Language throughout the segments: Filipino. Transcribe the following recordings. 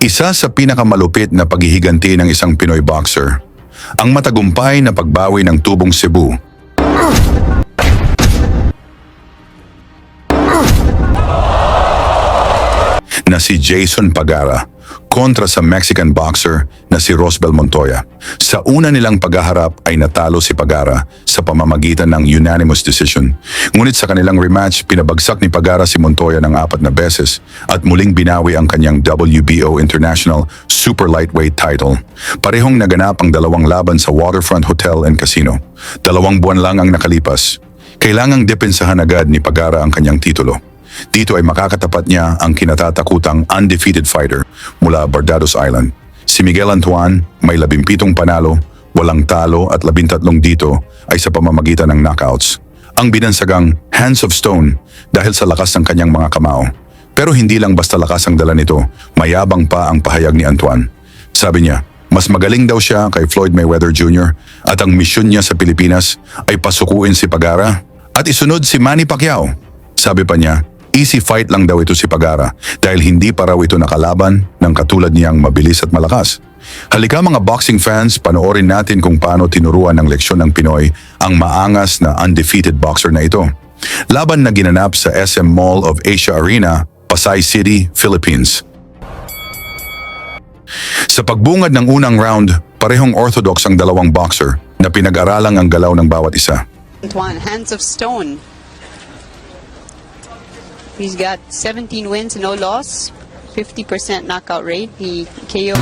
Isa sa pinakamalupit na paghihiganti ng isang Pinoy boxer, ang matagumpay na pagbawi ng tubong Cebu na si Jason Pagara kontra sa Mexican boxer na si Rosbel Montoya. Sa una nilang paghaharap ay natalo si Pagara sa pamamagitan ng unanimous decision. Ngunit sa kanilang rematch, pinabagsak ni Pagara si Montoya ng 4 na beses at muling binawi ang kanyang WBO International Super Lightweight title. Parehong naganap ang dalawang laban sa Waterfront Hotel and Casino. 2 buwan lang ang nakalipas. Kailangang depensahan agad ni Pagara ang kanyang titulo. Dito ay makakatapat niya ang kinatatakutang undefeated fighter mula Barbados Island. Si Miguel Antoine may 17 panalo, walang talo at 13 dito ay sa pamamagitan ng knockouts. Ang binansagang Hands of Stone dahil sa lakas ng kanyang mga kamao. Pero hindi lang basta lakas ang dala nito, mayabang pa ang pahayag ni Antoine. Sabi niya, mas magaling daw siya kay Floyd Mayweather Jr. at ang misyon niya sa Pilipinas ay pasukuin si Pagara at isunod si Manny Pacquiao. Sabi pa niya, easy fight lang daw ito si Pagara dahil hindi pa raw ito nakalaban ng katulad niyang mabilis at malakas. Halika mga boxing fans, panoorin natin kung paano tinuruan ng leksyon ng Pinoy ang maangas na undefeated boxer na ito. Laban na ginanap sa SM Mall of Asia Arena, Pasay City, Philippines. Sa pagbungad ng unang round, parehong orthodox ang dalawang boxer na pinag-aralang ang galaw ng bawat isa. Antoine, Hands of Stone. He's got 17 wins, no loss, 50% knockout rate. He KO.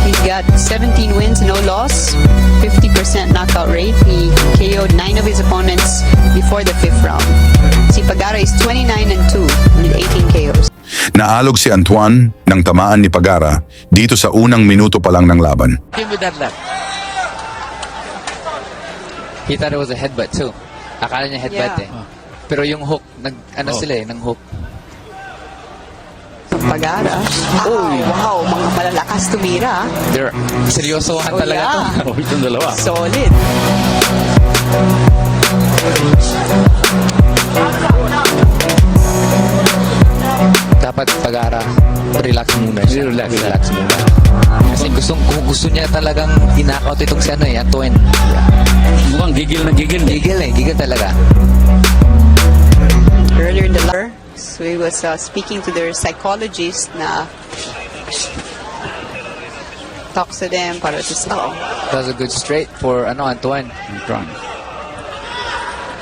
He's got 17 wins, no loss, 50% knockout rate. He KO'd 9 of his opponents before the 5th round. Si Pagara is 29-2 with 18 KOs. Naalog si Antoine nang tamaan ni Pagara dito sa unang minuto pa lang ng laban. Him with that left. He thought it was a headbutt too. Akala niya headbutt Yeah. eh. Pero yung hook, sila eh, ng hook. Pagara. Oh, wow, mga malalakas tumira. They're seryosohan talaga to. Oh, itong dalawa. Solid. Dapat Pagara, relax muna siya. Relax muna. Kasi kung gusto niya talagang in-knockout itong si Antoine. Mukhang gigil na gigil. Gigil talaga. Earlier in the letter, so he was speaking to their psychologist na talks to them para to That was a good straight for Antoine.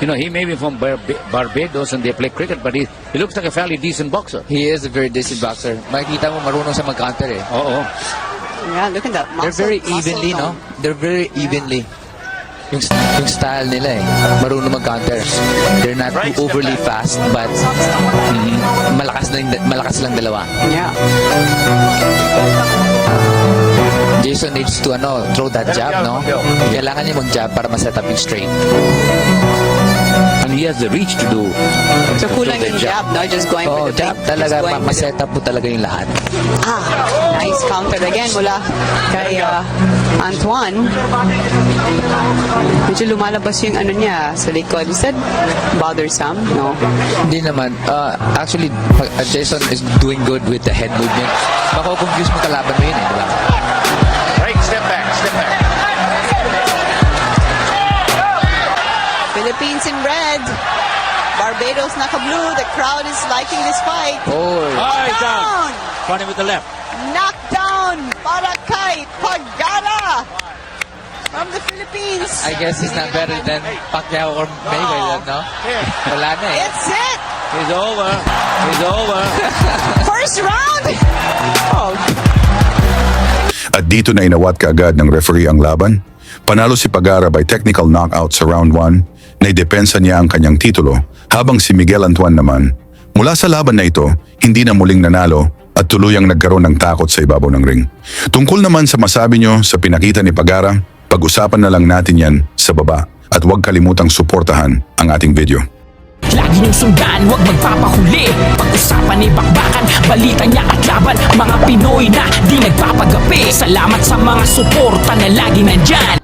You know, he may be from Barbados and they play cricket, but he looks like a fairly decent boxer. He is a very decent boxer. Makikita mo marunong siya mag-counter eh. Oo. Yeah, look at that muscle. They're very evenly, no? They're very evenly. Yung style nila eh. Marunong mag-counter. They're not too overly fast, but malakas lang dalawa. Yeah. Jason needs to throw that jab, no? Kailangan niya mag-jab para ma-set up yung straight. And he has the reach to do. So kulang yung jab, no? Just going Oh, for the jab big- talaga, just going for ma-set up mo talaga yung lahat. Nice counter again mula kay Antoine. Medyo lumalabas yung niya sa likod. Is that bothersome? No. Hindi naman. Actually, Jason is doing good with the head movement. Mako-confuse mo kalaban mo yun eh, di ba? Right, step back. Philippines in red. Barbados naka-blue. The crowd is liking this fight. Oh, Down! Funny with the left. Knockdown para kay Pagara from the Philippines. I guess he's not better than Pacquiao or Mayweather, no? Wala na eh. It's it! He's over. First round! Oh, At dito na inawat kaagad ng referee ang laban. Panalo si Pagara by technical knockout sa round 1 na idepensa niya ang kanyang titulo habang si Miguel Antoine naman. Mula sa laban na ito, hindi na muling nanalo at tuluyang nagkaroon ng takot sa ibabaw ng ring. Tungkol naman sa masabi nyo sa pinakita ni Pagara, pag-usapan na lang natin yan sa baba at huwag kalimutang suportahan ang ating video. Lagi niyong sundan, huwag magpapahuli. Pag-usapan ni bakbakan, balita niya at laban. Mga Pinoy na di nagpapagapi. Salamat sa mga suporta na lagi nandyan.